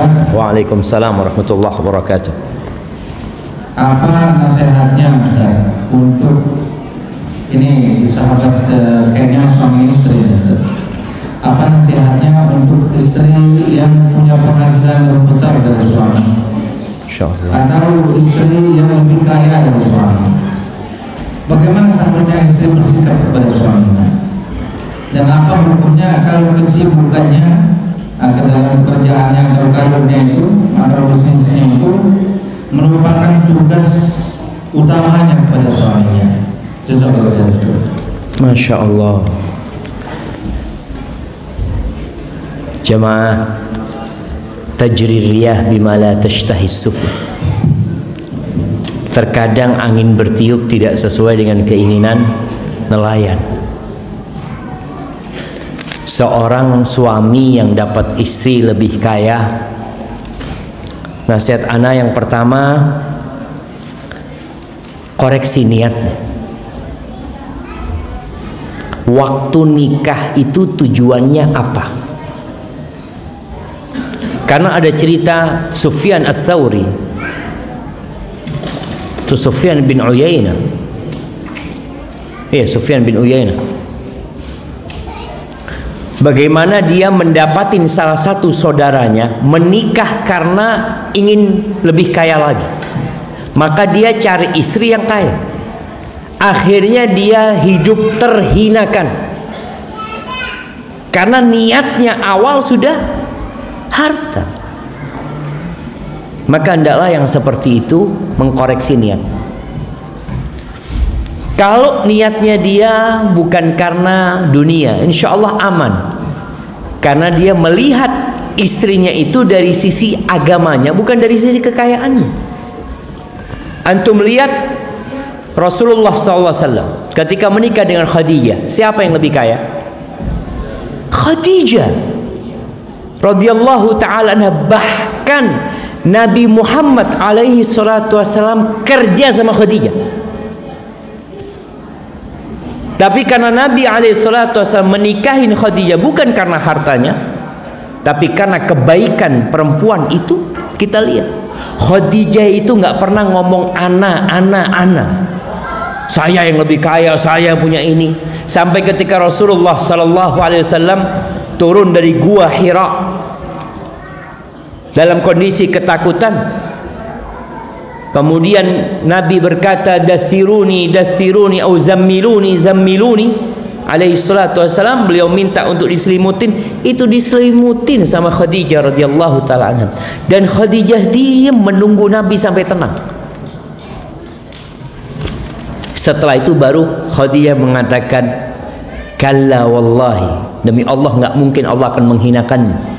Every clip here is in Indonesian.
Ustaz. Waalaikumsalam warahmatullahi wabarakatuh. Apa nasihatnya Ustaz untuk ini sahabat kayaknya suami istri Ustaz. Apa nasihatnya untuk istri yang punya penghasilan lebih besar dari suami? Insyaallah. Atau istri yang lebih kaya dari suami? Bagaimana seharusnya istri bersikap kepada suaminya? Dan apa hukumnya kalau kesibukannya atau dalam pekerjaannya atau karirnya itu atau bisnisnya itu merupakan tugas utamanya kepada suaminya? Jazakallahu khairan. Masya Allah. Jamaah, tajri riyah bima la tashtahi sufun. Terkadang angin bertiup tidak sesuai dengan keinginan nelayan. Seorang suami yang dapat istri lebih kaya, nasihat ana yang pertama, koreksi niatnya. Waktu nikah itu tujuannya apa? Karena ada cerita Sufyan Ats-Tsauri, itu Sufyan bin Uyainah. Iya, Sufyan bin Uyainah. Bagaimana dia mendapatin salah satu saudaranya menikah karena ingin lebih kaya lagi. Maka dia cari istri yang kaya. Akhirnya dia hidup terhinakan. Karena niatnya awal sudah harta. Maka hendaklah yang seperti itu mengkoreksi niat. Kalau niatnya dia bukan karena dunia, insya Allah aman. Karena dia melihat istrinya itu dari sisi agamanya, bukan dari sisi kekayaannya. Antum lihat Rasulullah SAW ketika menikah dengan Khadijah, siapa yang lebih kaya? Khadijah radhiyallahu ta'ala anha. Bahkan Nabi Muhammad alaihi salatu wasallam kerja sama Khadijah. Tapi karena Nabi alaihissalatu wasallam menikahin Khadijah bukan karena hartanya, tapi karena kebaikan perempuan itu. Kita lihat Khadijah itu nggak pernah ngomong ana. Saya yang lebih kaya, saya punya ini. Sampai ketika Rasulullah sallallahu alaihi wasallam turun dari gua Hira dalam kondisi ketakutan. Kemudian Nabi berkata, dathiruni au zammiluni alaihi salatu wassalam. Beliau minta untuk diselimutin. Itu diselimutin sama Khadijah radhiyallahu ta'ala anha. Dan Khadijah diam menunggu Nabi sampai tenang. Setelah itu baru Khadijah mengatakan, kalla wallahi, demi Allah nggak mungkin Allah akan menghinakanmu.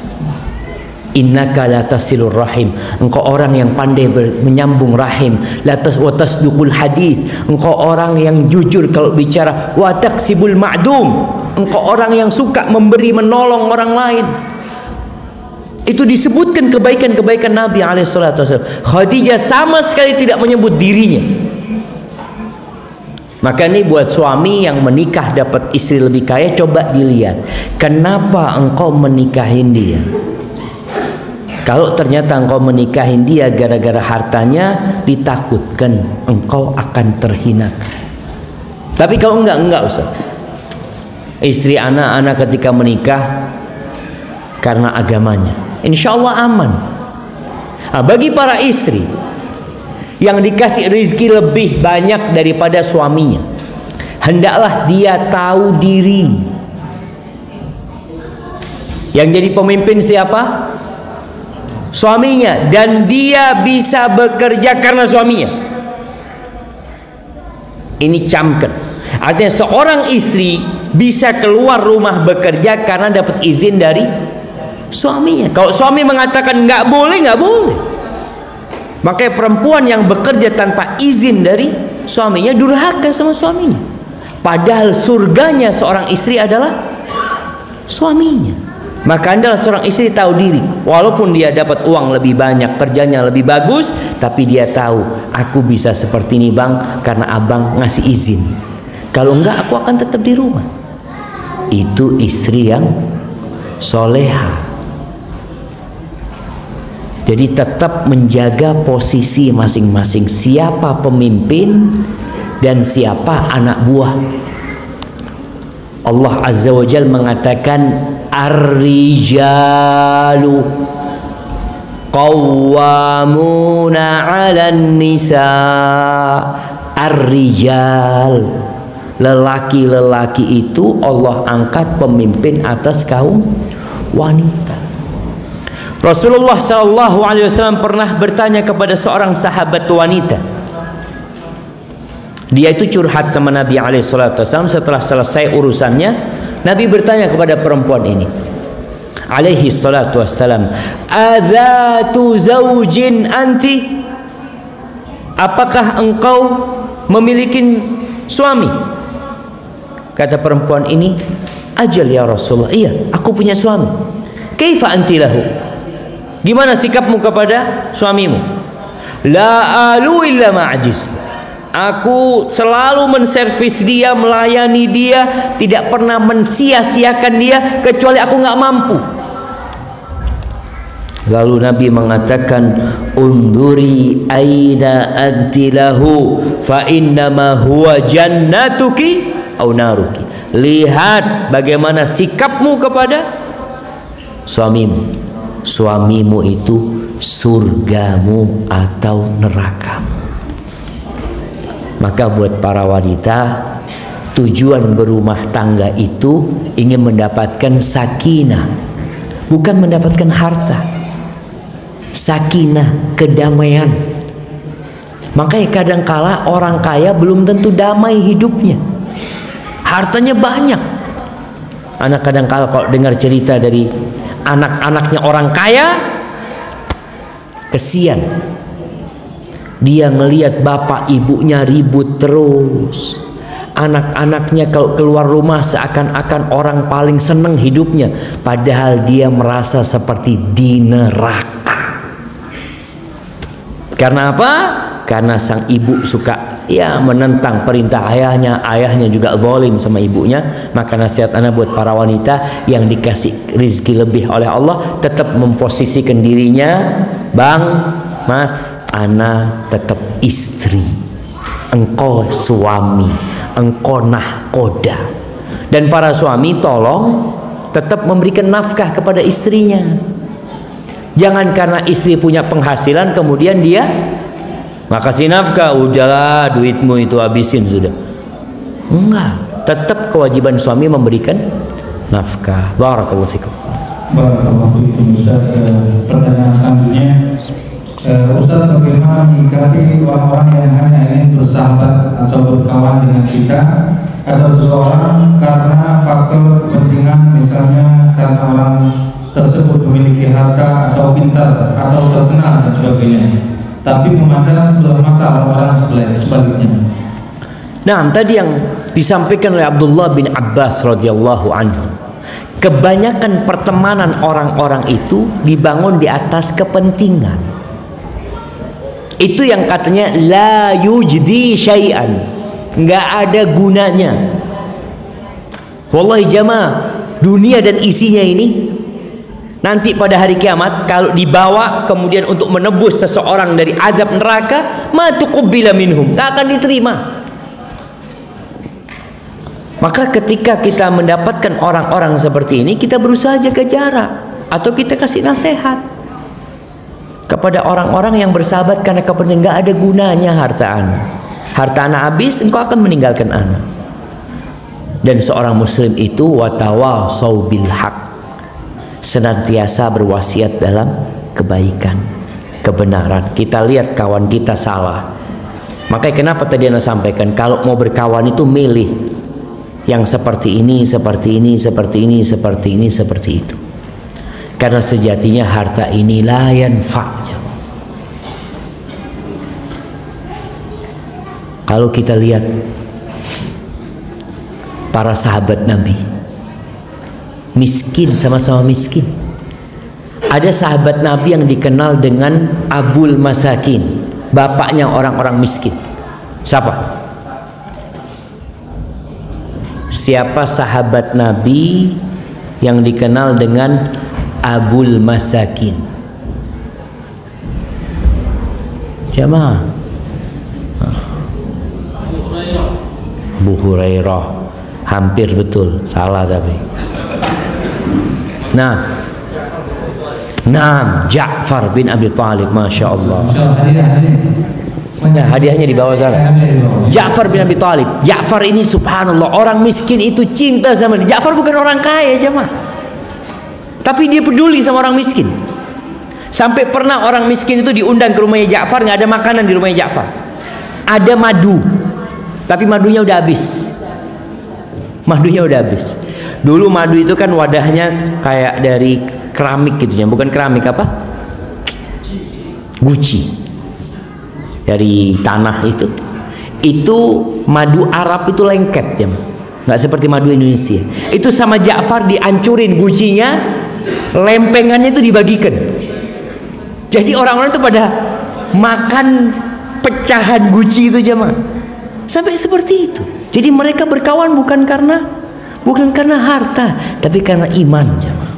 Innaka la tasilur rahim, engkau orang yang pandai menyambung rahim. La tasduqul hadith, engkau orang yang jujur kalau bicara. Wa taqsibul ma'dum, engkau orang yang suka memberi menolong orang lain. Itu disebutkan kebaikan-kebaikan Nabi alaihi salatu wasallam. Khadijah sama sekali tidak menyebut dirinya. Maka ini buat suami yang menikah dapat istri lebih kaya, coba dilihat kenapa engkau menikahin dia. Kalau ternyata engkau menikahin dia gara-gara hartanya, ditakutkan engkau akan terhinakan. Tapi kalau enggak Ustaz. Istri anak-anak ketika menikah karena agamanya, insya Allah aman. Nah, bagi para istri yang dikasih rezeki lebih banyak daripada suaminya, hendaklah dia tahu diri. Yang jadi pemimpin siapa? Suaminya. Dan dia bisa bekerja karena suaminya. Ini camkan. Artinya seorang istri bisa keluar rumah bekerja karena dapat izin dari suaminya. Kalau suami mengatakan nggak boleh, nggak boleh. Makanya perempuan yang bekerja tanpa izin dari suaminya durhaka sama suaminya. Padahal surganya seorang istri adalah suaminya. Maka adalah seorang istri tahu diri. Walaupun dia dapat uang lebih banyak, kerjanya lebih bagus, tapi dia tahu, aku bisa seperti ini bang karena abang ngasih izin. Kalau enggak, aku akan tetap di rumah. Itu istri yang soleha. Jadi tetap menjaga posisi masing-masing, siapa pemimpin dan siapa anak buah. Allah Azza wa Jalla mengatakan ar-rijalu qawwamuna 'alan nisa. Ar-rijal, lelaki-lelaki itu Allah angkat pemimpin atas kaum wanita. Rasulullah SAW pernah bertanya kepada seorang sahabat wanita. Dia itu curhat sama Nabi SAW. Setelah selesai urusannya, Nabi bertanya kepada perempuan ini, alaihi salatu wassalam, adzatu zaujin anti? Apakah engkau memiliki suami? Kata perempuan ini, ajal ya Rasulullah, iya, aku punya suami. Kaifa anti lahu? Gimana sikapmu kepada suamimu? La alu illa ma'ajiz. Aku selalu menservis dia, melayani dia, tidak pernah mensia-siakan dia kecuali aku nggak mampu. Lalu Nabi mengatakan, unduri aina anti lahu fa innama huwa jannatuki au naruki. Lihat bagaimana sikapmu kepada suamimu. Suamimu itu surgamu atau nerakamu. Maka buat para wanita, tujuan berumah tangga itu ingin mendapatkan sakinah, bukan mendapatkan harta. Sakinah, kedamaian. Makanya kadangkala orang kaya belum tentu damai hidupnya. Hartanya banyak. Anak kadangkala kalau dengar cerita dari anak-anaknya orang kaya, kesian. Dia ngelihat bapak ibunya ribut terus. Anak-anaknya kalau keluar rumah seakan-akan orang paling seneng hidupnya, padahal dia merasa seperti di neraka. Karena apa? Karena sang ibu suka menentang perintah ayahnya, ayahnya juga zalim sama ibunya. Maka nasihat anak buat para wanita yang dikasih rezeki lebih oleh Allah, tetap memposisikan dirinya, bang, mas, anak tetap istri, engkau suami, engkau nahkoda. Dan para suami tolong tetap memberikan nafkah kepada istrinya. Jangan karena istri punya penghasilan kemudian dia makasih nafkah, udahlah duitmu itu habisin sudah. Enggak, tetap kewajiban suami memberikan nafkah. Barakallahu fikum. Barakallahu fikum Ustaz. Pertanyaan selanjutnya, Ustaz, bagaimana menyikapi orang-orang yang hanya ingin bersahabat atau berkawan dengan kita atau seseorang karena faktor kepentingan, misalnya karena orang tersebut memiliki harta atau pintar atau terkenal dan sebagainya, tapi memandang sebelah mata orang sebaliknya. Nah, tadi yang disampaikan oleh Abdullah bin Abbas radhiyallahu anhu, kebanyakan pertemanan orang-orang itu dibangun di atas kepentingan. Itu yang katanya la yujdi syai'an, nggak ada gunanya. Wallahi jamaah, dunia dan isinya ini nanti pada hari kiamat kalau dibawa kemudian untuk menebus seseorang dari azab neraka, ma tuqbila minhum, enggak akan diterima. Maka ketika kita mendapatkan orang-orang seperti ini, kita berusaha jaga jarak atau kita kasih nasihat kepada orang-orang yang bersahabat karena kepentingan. Enggak ada gunanya harta anak. Harta anak habis, engkau akan meninggalkan anak. Dan seorang muslim itu watawasau bil haq, senantiasa berwasiat dalam kebaikan, kebenaran. Kita lihat kawan kita salah, makanya kenapa tadi Anda sampaikan, kalau mau berkawan itu milih yang seperti ini, seperti ini, seperti ini, seperti ini, seperti itu. Karena sejatinya harta ini la yanfa'. Kalau kita lihat para sahabat Nabi, miskin, sama-sama miskin. Ada sahabat Nabi yang dikenal dengan Abul Masakin, bapaknya orang-orang miskin. Siapa? Siapa sahabat Nabi yang dikenal dengan Abul Masakin? Jamaah. Abu Hurairah. Hampir betul, salah tapi. Nah, Ja'far bin Abi Thalib, Masya Allah. Nah, hadiahnya di bawah sana. Ja'far bin Abi Thalib. Ja'far ini subhanallah, orang miskin itu cinta sama dia. Ja'far bukan orang kaya, jemaah, tapi dia peduli sama orang miskin. Sampai pernah orang miskin itu diundang ke rumahnya Ja'far, nggak ada makanan di rumahnya Ja'far. Ada madu, tapi madunya udah habis. Madunya udah habis. Dulu madu itu kan wadahnya kayak dari keramik gitu ya, bukan keramik apa? Guci. Dari tanah itu. Itu madu Arab itu lengket ya. Nggak seperti madu Indonesia. Itu sama Ja'far dihancurin gucinya, lempengannya itu dibagikan. Jadi orang-orang itu pada makan pecahan guci itu jemaah. Sampai seperti itu. Jadi mereka berkawan bukan karena harta, tapi karena iman jemaah.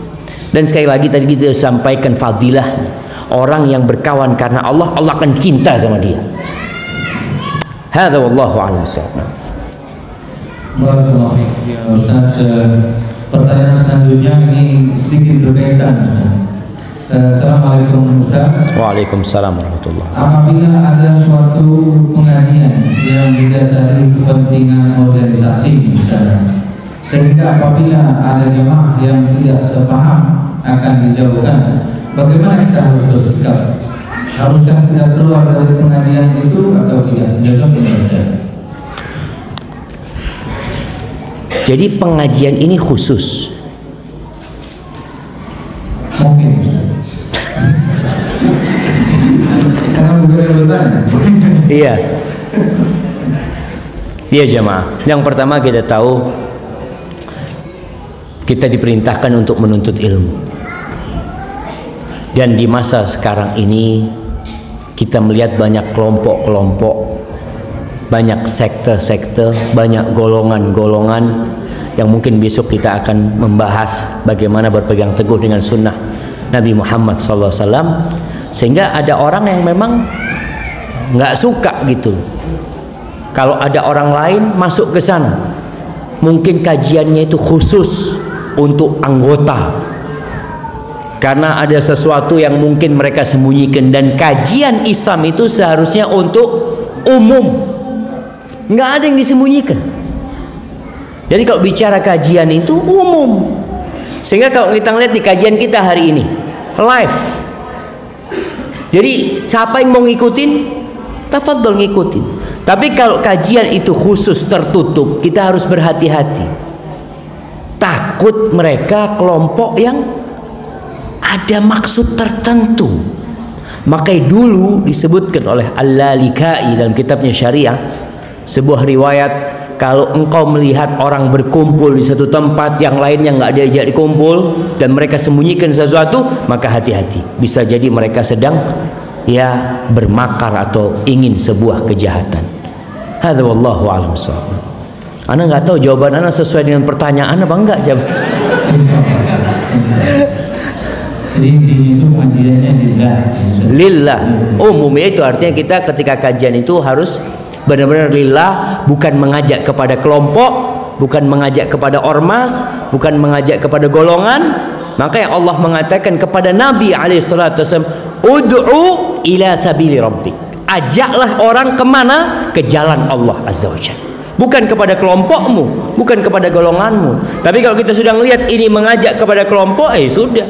Dan sekali lagi tadi kita sampaikan fadilah orang yang berkawan karena Allah, Allah akan cinta sama dia. Hadza wallahu a'lam bissawab. Barakallahu fiik ya Ustaz. Pertanyaan selanjutnya ini sedikit berkaitan. Assalamualaikum Ustaz. Waalaikumsalam warahmatullahi. Apabila ada suatu pengajian yang didasari kepentingan organisasi misalnya, sehingga apabila ada jemaah yang tidak sepaham akan dijauhkan, bagaimana kita harus bersikap? Haruskah kita keluar dari pengajian itu atau tidak? Jadi pengajian ini khusus. Mungkin. Karena bukan bertanya. Iya. Iya jemaah. Yang pertama kita tahu kita diperintahkan untuk menuntut ilmu. Dan di masa sekarang ini kita melihat banyak kelompok-kelompok, banyak sekte-sekte, banyak golongan-golongan yang mungkin besok kita akan membahas bagaimana berpegang teguh dengan sunnah Nabi Muhammad SAW. Sehingga ada orang yang memang nggak suka gitu kalau ada orang lain masuk ke sana. Mungkin kajiannya itu khusus untuk anggota, karena ada sesuatu yang mungkin mereka sembunyikan. Dan kajian Islam itu seharusnya untuk umum, nggak ada yang disembunyikan. Jadi kalau bicara kajian itu umum. Sehingga kalau kita lihat di kajian kita hari ini live, jadi siapa yang mau ngikutin, tafadhol ngikutin. Tapi kalau kajian itu khusus tertutup, kita harus berhati-hati. Takut mereka kelompok yang ada maksud tertentu. Makanya dulu disebutkan oleh Al-Lalikai dalam kitabnya Syariah, sebuah riwayat, kalau engkau melihat orang berkumpul di satu tempat, yang lainnya nggak diajak dikumpul, dan mereka sembunyikan sesuatu, maka hati-hati. Bisa jadi mereka sedang ya bermakar atau ingin sebuah kejahatan. Hadza wallahu a'lam bissawab. Ana nggak tahu jawaban ana sesuai dengan pertanyaan apa enggak jawab. Jadi intinya itu pengajiannya lillah. Umumnya itu artinya kita ketika kajian itu harus benar-benar lillah, bukan mengajak kepada kelompok, bukan mengajak kepada ormas, bukan mengajak kepada golongan. Makanya Allah mengatakan kepada Nabi alaihissalatu wassalam, ud'u ila sabili rabbik. Ajaklah orang kemana? Ke jalan Allah azza wajalla. Bukan kepada kelompokmu, bukan kepada golonganmu. Tapi kalau kita sudah melihat ini mengajak kepada kelompok, sudah.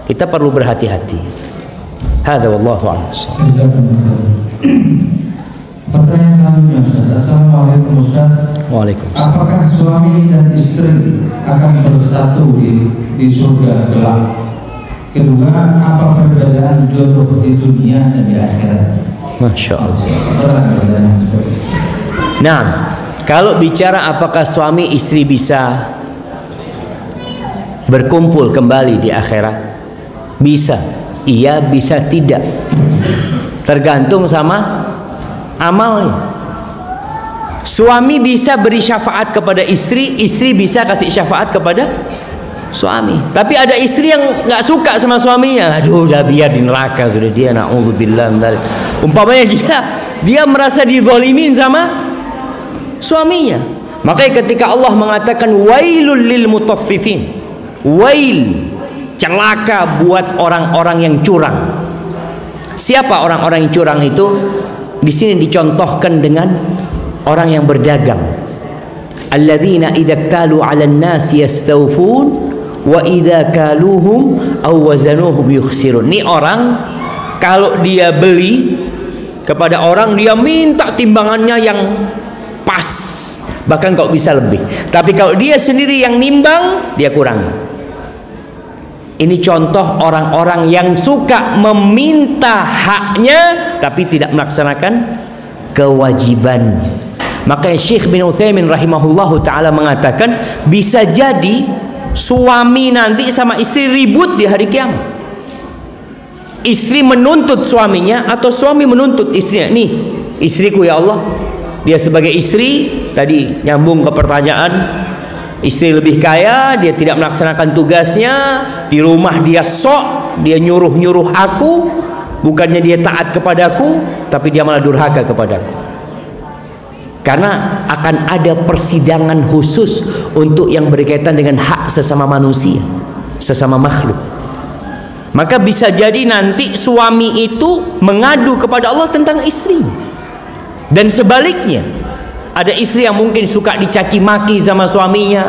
Kita perlu berhati-hati. Hadza wallahu a'lam. Pertanyaan selanjutnya Ustaz. Assalamualaikum Ustaz. Waalaikumsalam. Apakah suami dan istri akan bersatu di surga kelak? Kedua, apa perbedaan jodoh di dunia dan di akhirat? Masya Allah. Nah, kalau bicara apakah suami istri bisa berkumpul kembali di akhirat, bisa, iya, bisa tidak, tergantung sama amalnya. Suami bisa beri syafaat kepada istri, istri bisa kasih syafaat kepada suami. Tapi ada istri yang nggak suka sama suaminya, aduh udah biar di neraka sudah dia, naudzubillah. Umpamanya dia merasa dizalimin sama suaminya. Makanya ketika Allah mengatakan wailul lil mutaffifin, wail, celaka buat orang-orang yang curang. Siapa orang-orang yang curang itu? Di sini dicontohkan dengan orang yang berdagang. Alladzina idza iktalu 'alan nasi yastawfun wa idza kaluhum aw wazanuhum yukhsirun. Ini orang kalau dia beli kepada orang, dia minta timbangannya yang pas, bahkan kalau bisa lebih. Tapi kalau dia sendiri yang nimbang, dia kurangi. Ini contoh orang-orang yang suka meminta haknya tapi tidak melaksanakan kewajibannya. Makanya Syekh bin Utsaimin rahimahullahu taala mengatakan bisa jadi suami nanti sama istri ribut di hari kiamat. Istri menuntut suaminya atau suami menuntut istrinya. Nih, istriku ya Allah. Dia sebagai istri, tadi nyambung ke pertanyaan, istri lebih kaya, dia tidak melaksanakan tugasnya, di rumah dia sok, dia nyuruh-nyuruh aku, bukannya dia taat kepadaku, tapi dia malah durhaka kepadaku. Karena akan ada persidangan khusus untuk yang berkaitan dengan hak sesama manusia, sesama makhluk. Maka bisa jadi nanti suami itu mengadu kepada Allah tentang istrinya. Dan sebaliknya, ada istri yang mungkin suka dicaci maki sama suaminya,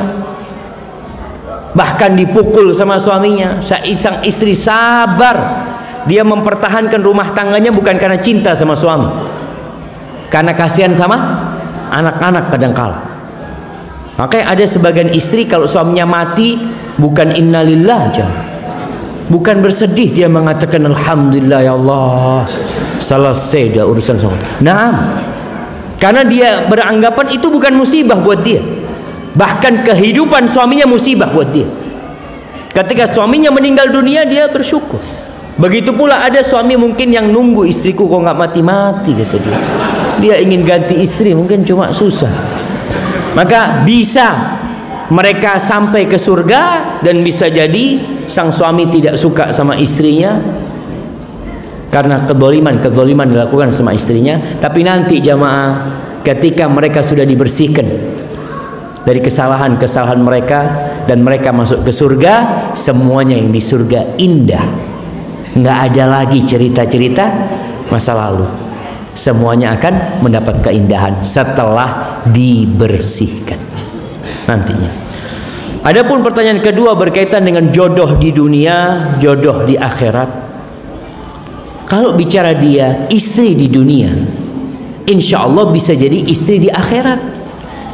bahkan dipukul sama suaminya. Sang istri sabar, dia mempertahankan rumah tangganya bukan karena cinta sama suami, karena kasihan sama anak-anak kadangkala. Makanya ada sebagian istri kalau suaminya mati, bukan innalillah aja, bukan bersedih, dia mengatakan alhamdulillah ya Allah, selesai dah urusan suami. Nah, karena dia beranggapan itu bukan musibah buat dia, bahkan kehidupan suaminya musibah buat dia. Ketika suaminya meninggal dunia, dia bersyukur. Begitu pula ada suami mungkin yang nunggu istriku kok nggak mati-mati, kata dia. Dia ingin ganti istri, mungkin cuma susah. Maka bisa mereka sampai ke surga, dan bisa jadi sang suami tidak suka sama istrinya karena kedoliman dilakukan sama istrinya. Tapi nanti jamaah, ketika mereka sudah dibersihkan dari kesalahan-kesalahan mereka dan mereka masuk ke surga, semuanya yang di surga indah. Nggak ada lagi cerita-cerita masa lalu. Semuanya akan mendapat keindahan setelah dibersihkan nantinya. Adapun pertanyaan kedua berkaitan dengan jodoh di dunia, jodoh di akhirat. Kalau bicara dia istri di dunia, insya Allah bisa jadi istri di akhirat,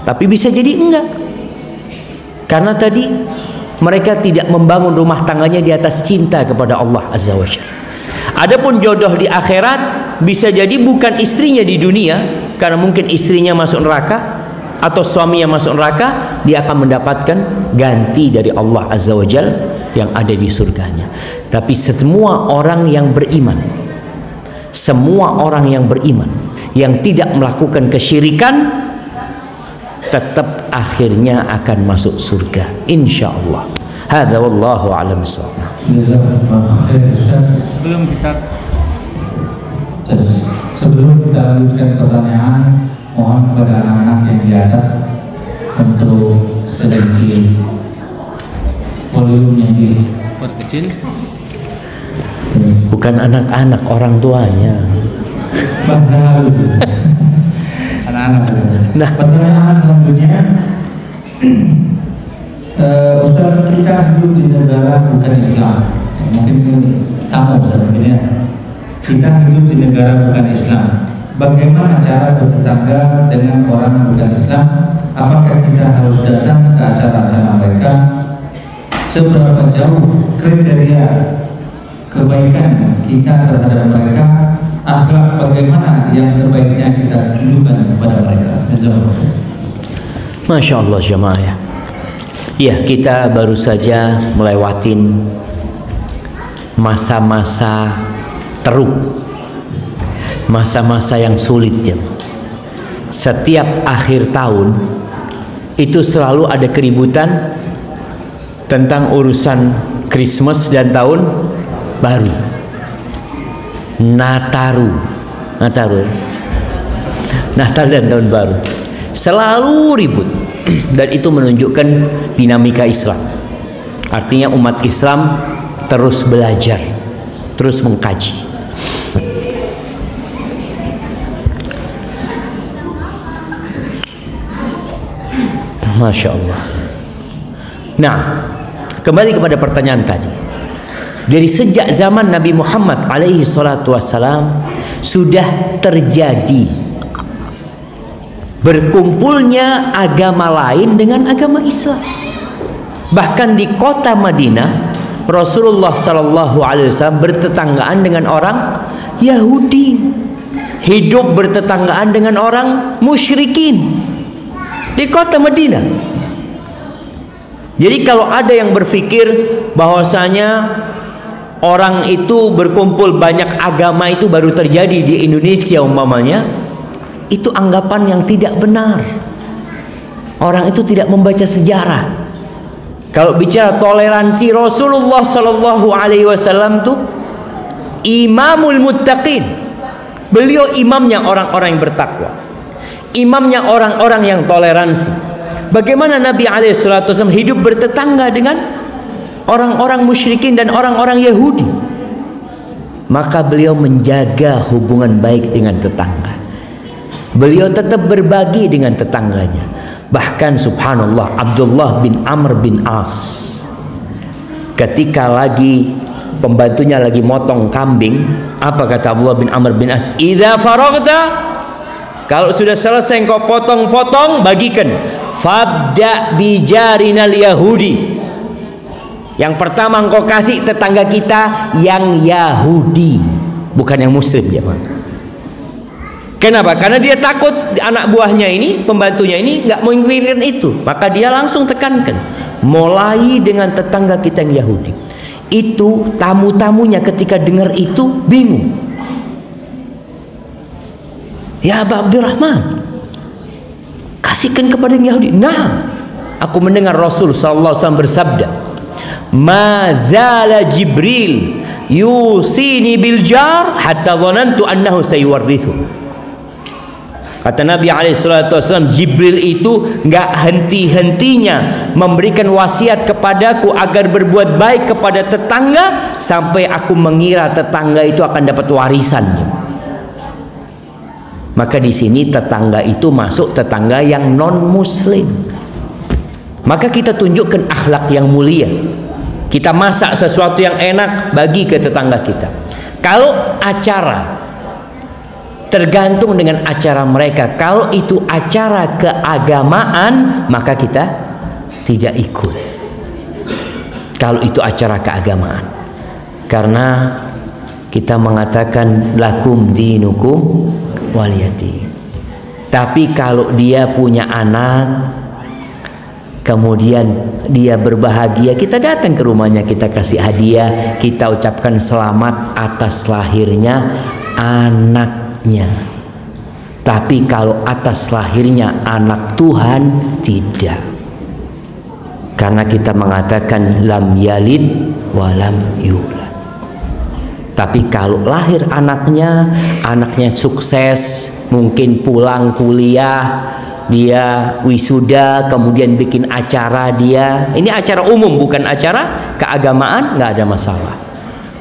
tapi bisa jadi enggak. Karena tadi mereka tidak membangun rumah tangganya di atas cinta kepada Allah Azza wa Jalla. Adapun jodoh di akhirat bisa jadi bukan istrinya di dunia, karena mungkin istrinya masuk neraka atau suaminya masuk neraka, dia akan mendapatkan ganti dari Allah Azza wa Jalla yang ada di surganya. Tapi semua orang yang beriman, semua orang yang beriman yang tidak melakukan kesyirikan, tetap akhirnya akan masuk surga insyaallah. Hadza wallahu a'lam bissawab. Sebelum kita lanjutkan pertanyaan, mohon kepada anak-anak yang di atas untuk sedikit volumenya diperkecil. Bukan anak-anak, orang tuanya. Anak-anak. Nah, pertanyaan selanjutnya, Ustaz, kita hidup di negara bukan Islam. Mungkin tamu Ustaz, ya. Kita hidup di negara bukan Islam. Bagaimana cara bertetangga dengan orang bukan Islam? Apakah kita harus datang ke acara-acara mereka? Seberapa jauh kriteria kebaikan kita terhadap mereka? Akhlak bagaimana yang sebaiknya kita tunjukkan kepada mereka? Masya Allah jemaah ya. Ya, kita baru saja melewatin masa-masa teruk, masa-masa yang sulit ya. Setiap akhir tahun itu selalu ada keributan tentang urusan Christmas dan tahun baru. Nataru ya. Natal dan tahun baru selalu ribut, dan itu menunjukkan dinamika Islam. Artinya umat Islam terus belajar, terus mengkaji. Masya Allah. Nah, kembali kepada pertanyaan tadi. Dari sejak zaman Nabi Muhammad alaihi salatu wassalam sudah terjadi berkumpulnya agama lain dengan agama Islam. Bahkan di kota Madinah, Rasulullah sallallahu alaihi wasallam bertetanggaan dengan orang Yahudi, hidup bertetanggaan dengan orang musyrikin di kota Madinah. Jadi kalau ada yang berpikir bahwasanya orang itu berkumpul banyak agama itu baru terjadi di Indonesia umpamanya, itu anggapan yang tidak benar. Orang itu tidak membaca sejarah. Kalau bicara toleransi, Rasulullah Shallallahu Alaihi Wasallam tuh imamul muttaqin. Beliau imamnya orang-orang yang bertakwa, imamnya orang-orang yang toleransi. Bagaimana Nabi SAW hidup bertetangga dengan orang-orang musyrikin dan orang-orang Yahudi? Maka beliau menjaga hubungan baik dengan tetangga. Beliau tetap berbagi dengan tetangganya. Bahkan subhanallah, Abdullah bin Amr bin As, ketika lagi pembantunya lagi motong kambing, apa kata Abdullah bin Amr bin As? Idza faraghta, kalau sudah selesai engkau potong-potong, bagikan. Fabda bijarinal Yahudi. Yang pertama engkau kasih tetangga kita yang Yahudi, bukan yang Muslim, jemaah. Kenapa? Karena dia takut anak buahnya ini, pembantunya ini nggak memikirkan itu. Maka dia langsung tekankan, mulai dengan tetangga kita yang Yahudi. Itu tamu-tamunya ketika dengar itu bingung. Ya Aba Abdurrahman, kasihkan kepada yang Yahudi. Nah, aku mendengar Rasul SAW bersabda, ma zala Jibril yusini bil jar hatta dhanantu annahu sayuwarrithu. Kata Nabi SAW, Jibril itu nggak henti-hentinya memberikan wasiat kepadaku agar berbuat baik kepada tetangga sampai aku mengira tetangga itu akan dapat warisannya. Maka di sini tetangga itu masuk tetangga yang non-Muslim. Maka kita tunjukkan akhlak yang mulia. Kita masak sesuatu yang enak, bagi ke tetangga kita. Kalau acara, tergantung dengan acara mereka. Kalau itu acara keagamaan, maka kita tidak ikut. Kalau itu acara keagamaan, karena kita mengatakan lakum dinukum waliyati. Tapi kalau dia punya anak, kemudian dia berbahagia, kita datang ke rumahnya, kita kasih hadiah, kita ucapkan selamat atas lahirnya anaknya. Tapi kalau atas lahirnya anak Tuhan, tidak. Karena kita mengatakan lam yalid walam yulad. Tapi kalau lahir anaknya sukses, mungkin pulang kuliah, dia wisuda, kemudian bikin acara dia. Ini acara umum, bukan acara keagamaan, nggak ada masalah.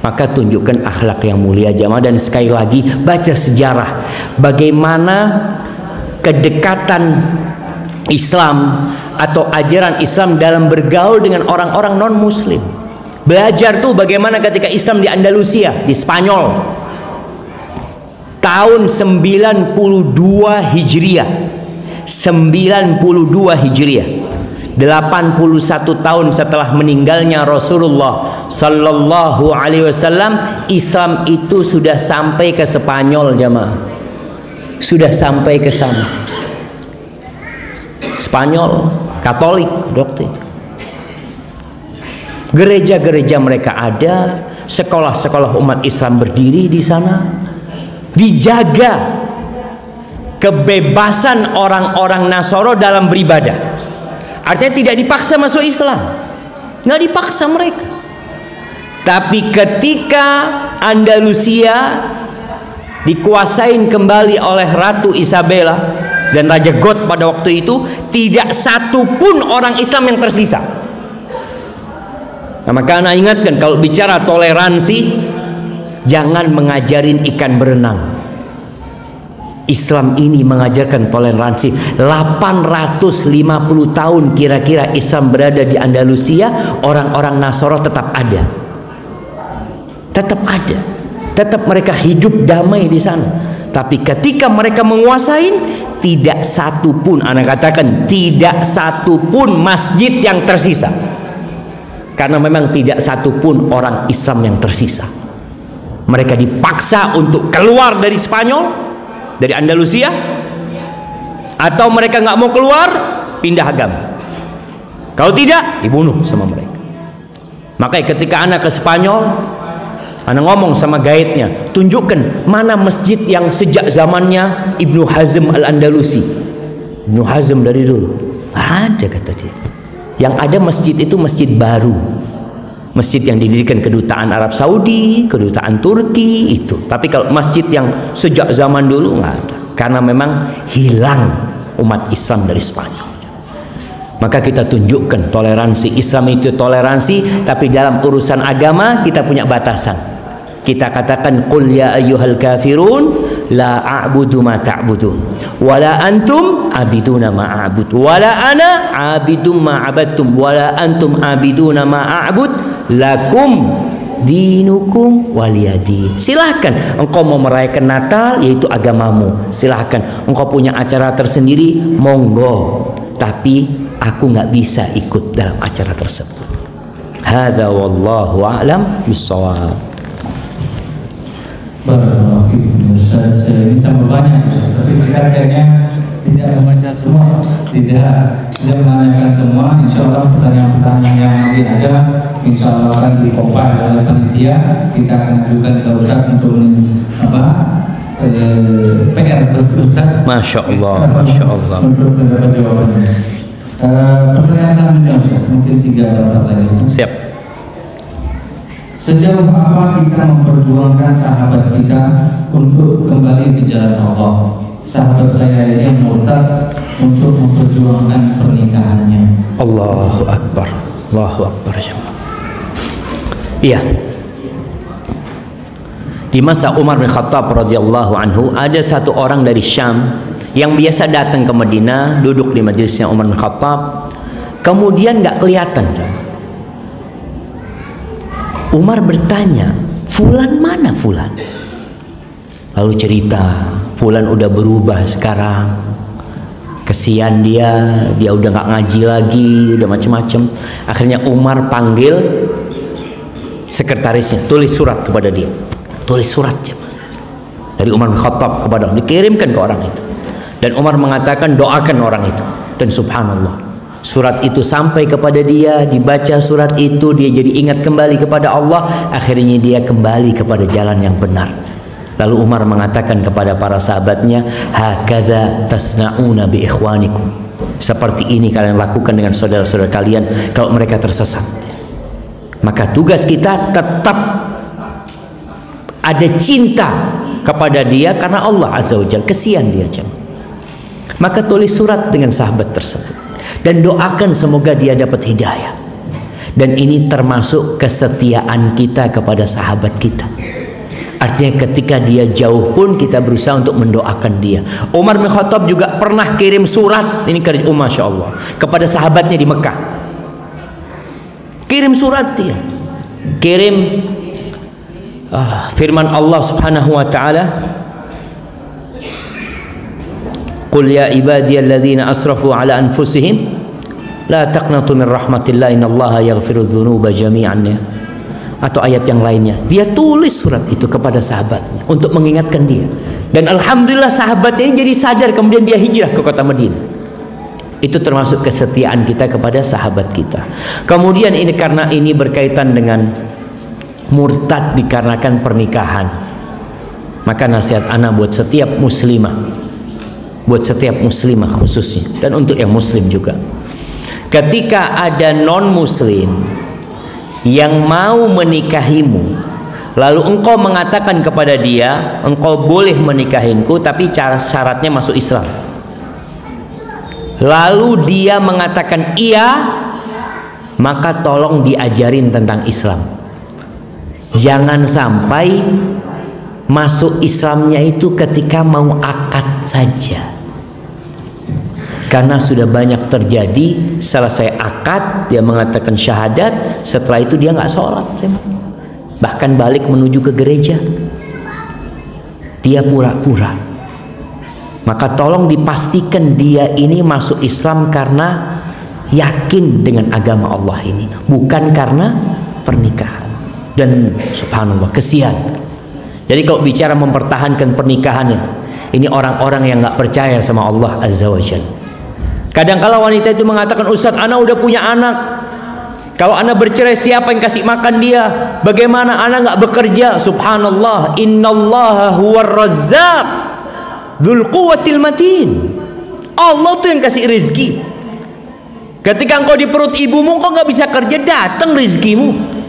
Maka tunjukkan akhlak yang mulia jamaah. Dan sekali lagi, baca sejarah bagaimana kedekatan Islam atau ajaran Islam dalam bergaul dengan orang-orang non-Muslim. Belajar tuh bagaimana ketika Islam di Andalusia, di Spanyol, tahun 92 Hijriah. 92 Hijriah, 81 tahun setelah meninggalnya Rasulullah Sallallahu Alaihi Wasallam, Islam itu sudah sampai ke Spanyol jamaah. Sudah sampai ke sana. Spanyol, Katolik, dokter. Gereja-gereja mereka ada, sekolah-sekolah umat Islam berdiri di sana. Dijaga kebebasan orang-orang Nasoro dalam beribadah. Artinya tidak dipaksa masuk Islam. nggak dipaksa mereka. Tapi ketika Andalusia dikuasain kembali oleh Ratu Isabella dan Raja God pada waktu itu, tidak satu pun orang Islam yang tersisa. Nah, maka anak ingatkan, kalau bicara toleransi, jangan mengajarin ikan berenang. Islam ini mengajarkan toleransi. 850 tahun kira-kira Islam berada di Andalusia, orang-orang Nasara tetap ada. Tetap ada. Tetap mereka hidup damai di sana. Tapi ketika mereka menguasai, tidak satu pun, anak katakan, tidak satu pun masjid yang tersisa. Karena memang tidak satu pun orang Islam yang tersisa. Mereka dipaksa untuk keluar dari Spanyol, dari Andalusia, atau mereka nggak mau keluar, pindah agama. Kalau tidak, dibunuh sama mereka. Makanya ketika anak ke Spanyol, anak ngomong sama guide-nya, tunjukkan mana masjid yang sejak zamannya Ibnu Hazm Al-Andalusi. Ibnu Hazm dari dulu. Ada, kata dia. Yang ada masjid itu masjid baru. Masjid yang didirikan kedutaan Arab Saudi, kedutaan Turki itu. Tapi kalau masjid yang sejak zaman dulu nggak ada. Karena memang hilang umat Islam dari Spanyol. Maka kita tunjukkan toleransi. Islam itu toleransi, tapi dalam urusan agama kita punya batasan. Kita katakan, qul ya ayyuhal kafirun la a'budu ma ta'budun wala antum abiduna ma a'bud wala ana abidum ma abadtum wala antum abiduna ma a'bud lakum dinukum waliyadin. Silahkan engkau mau merayakan Natal, yaitu agamamu, silahkan. Engkau punya acara tersendiri, monggo, tapi aku nggak bisa ikut dalam acara tersebut. Hadza wallahu a'lam bissawab. Ustaz, ini tambah banyak, tapi kita kayaknya tidak membaca semua, tidak menanyakan semua. Insya Allah pertanyaan-pertanyaan yang masih ada, insya Allah akan dikompil oleh panitia. Kita akan ajukan ke Ustaz untuk PR Ustaz. Masya Allah, Masya Allah. Untuk mendapat jawabannya. Pertanyaan selanjutnya Ustaz, mungkin 3 pertanyaan lagi. Siap. Sejauh apa kita memperjuangkan sahabat kita untuk kembali ke jalan Allah? Sahabat saya ini yang murtad, untuk memperjuangkan pernikahannya. Allahu Akbar, Allahu Akbar. Iya. Di masa Umar bin Khattab radhiyallahu anhu, ada satu orang dari Syam yang biasa datang ke Madinah, duduk di majelisnya Umar bin Khattab, kemudian nggak kelihatan. Umar bertanya, Fulan mana Fulan? Lalu cerita, Fulan udah berubah sekarang. Kesian dia udah nggak ngaji lagi, udah macam-macam. Akhirnya Umar panggil sekretarisnya, tulis surat kepada dia. Tulis surat dari Umar bin Khattab kepada orang, dikirimkan ke orang itu. Dan Umar mengatakan, doakan orang itu. Dan subhanallah, surat itu sampai kepada dia, dibaca surat itu, dia jadi ingat kembali kepada Allah. Akhirnya dia kembali kepada jalan yang benar. Lalu Umar mengatakan kepada para sahabatnya, hakadza tasna'una bi ikhwanikum. Seperti ini kalian lakukan dengan saudara-saudara kalian kalau mereka tersesat. Maka tugas kita tetap ada cinta kepada dia karena Allah Azza wa Jalla, kesian dia. Maka tulis surat dengan sahabat tersebut dan doakan semoga dia dapat hidayah. Dan ini termasuk kesetiaan kita kepada sahabat kita. Artinya ketika dia jauh pun kita berusaha untuk mendoakan dia. Umar bin Khattab juga pernah kirim surat, ini kerja Masya Allah, kepada sahabatnya di Mekah. Kirim surat dia, kirim firman Allah Subhanahu wa taala, qul ya ibadiyalladzina asrafu ala anfusihim la taqnatu min rahmatillah innallaha yaghfiru dzunuba jami'an. Atau ayat yang lainnya, dia tulis surat itu kepada sahabatnya untuk mengingatkan dia. Dan alhamdulillah sahabatnya ini jadi sadar, kemudian dia hijrah ke kota Madinah. Itu termasuk kesetiaan kita kepada sahabat kita. Kemudian ini karena ini berkaitan dengan murtad dikarenakan pernikahan, maka nasihat ana buat setiap muslimah, buat setiap muslimah khususnya, dan untuk yang muslim juga, ketika ada non muslim yang mau menikahimu, lalu engkau mengatakan kepada dia, engkau boleh menikahiku tapi syaratnya masuk Islam, lalu dia mengatakan iya, maka tolong diajarin tentang Islam. Jangan sampai masuk Islamnya itu ketika mau akad saja, karena sudah banyak terjadi. Selesai akad dia mengatakan syahadat, setelah itu dia nggak sholat, bahkan balik menuju ke gereja, dia pura-pura. Maka tolong dipastikan dia ini masuk Islam karena yakin dengan agama Allah ini, bukan karena pernikahan. Dan subhanallah, kesian. Jadi kalau bicara mempertahankan pernikahannya, ini orang-orang yang nggak percaya sama Allah Azza wa Jalla. Kadang-kala wanita itu mengatakan, Ustaz, ana udah punya anak, kalau ana bercerai siapa yang kasih makan dia? Bagaimana ana nggak bekerja? Subhanallah, innallaha huwar razzaq dzul quwwatil matin. Allah tuh yang kasih rezeki. Ketika engkau di perut ibumu, engkau nggak bisa kerja, datang rezekimu.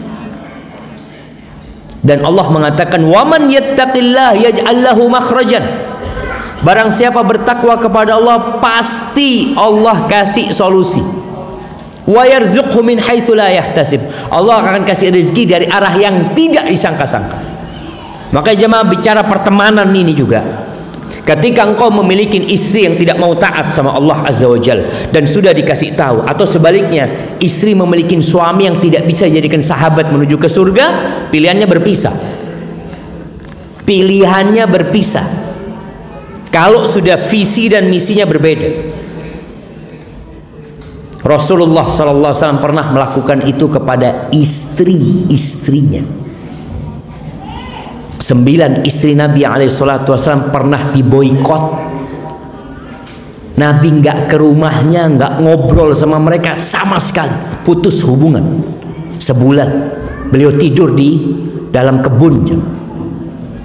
Dan Allah mengatakan, waman yattaqillah yaj'al lahu makhrajan. Barang siapa bertakwa kepada Allah, pasti Allah kasih solusi. Wa yarzuqhu min haitsu la yahtasib. Allah akan kasih rezeki dari arah yang tidak disangka-sangka. Maka jemaah, bicara pertemanan ini juga, ketika engkau memiliki istri yang tidak mau taat sama Allah Azza wa Jalla dan sudah dikasih tahu, atau sebaliknya istri memiliki suami yang tidak bisa jadikan sahabat menuju ke surga, pilihannya berpisah. Pilihannya berpisah kalau sudah visi dan misinya berbeda. Rasulullah SAW pernah melakukan itu kepada istri-istrinya. 9 istri Nabi SAW pernah diboikot. Nabi nggak ke rumahnya, nggak ngobrol sama mereka sama sekali, putus hubungan sebulan. Beliau tidur di dalam kebun,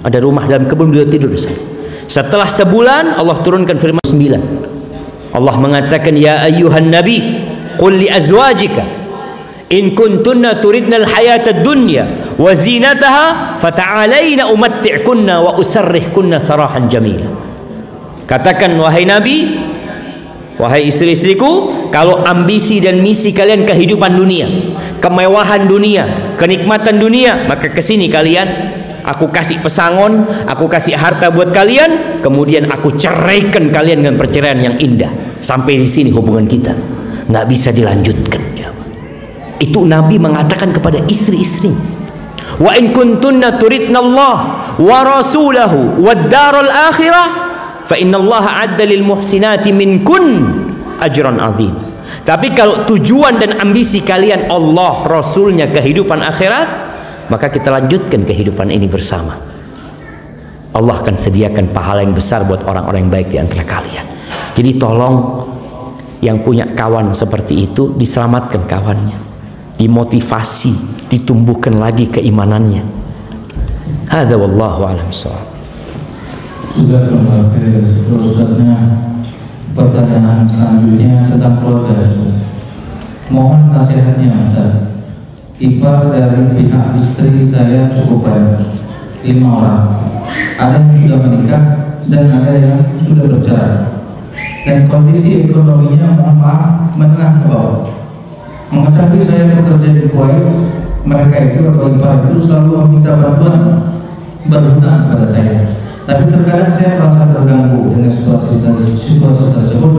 ada rumah dalam kebun, beliau tidur di sana. Setelah sebulan Allah turunkan firman 9. Allah mengatakan, ya ayyuhan nabi qul li azwajika in kuntunna turidna al-hayata ad-dunya wa zinataha fata'alaina umatti'kunna wa usarrihkunna sarahan jamila. Katakan, wahai Nabi, wahai istri-istriku, kalau ambisi dan misi kalian kehidupan dunia, kemewahan dunia, kenikmatan dunia, maka kesini kalian, aku kasih pesangon, aku kasih harta buat kalian, kemudian aku ceraikan kalian dengan perceraian yang indah. Sampai di sini hubungan kita, nggak bisa dilanjutkan. Itu Nabi mengatakan kepada istri-istri. Wa in kuntunna turidna Allah wa rasulahu wad daral akhirah fa innallaha adda lil muhsinati minkun ajran azim. Tapi kalau tujuan dan ambisi kalian Allah, Rasulnya, kehidupan akhirat, maka kita lanjutkan kehidupan ini bersama. Allah akan sediakan pahala yang besar buat orang-orang yang baik di antara kalian. Jadi tolong yang punya kawan seperti itu, diselamatkan kawannya, dimotivasi, ditumbuhkan lagi keimanannya. Hadza wallahu a'lam bishawab. Sudah memakai Ustaznya. Pertanyaan selanjutnya tentang keluarga. Mohon nasihatnya Ustaz. Ipar dari pihak istri saya cukup banyak, 5 orang. Ada yang sudah menikah dan ada yang sudah bercerai. Dan kondisi ekonominya mohon maaf menengah ke bawah. Mengetahui saya bekerja di Kuwait, mereka itu atau ipar itu selalu meminta bantuan berhutang pada saya. Tapi terkadang saya merasa terganggu dengan situasi tersebut.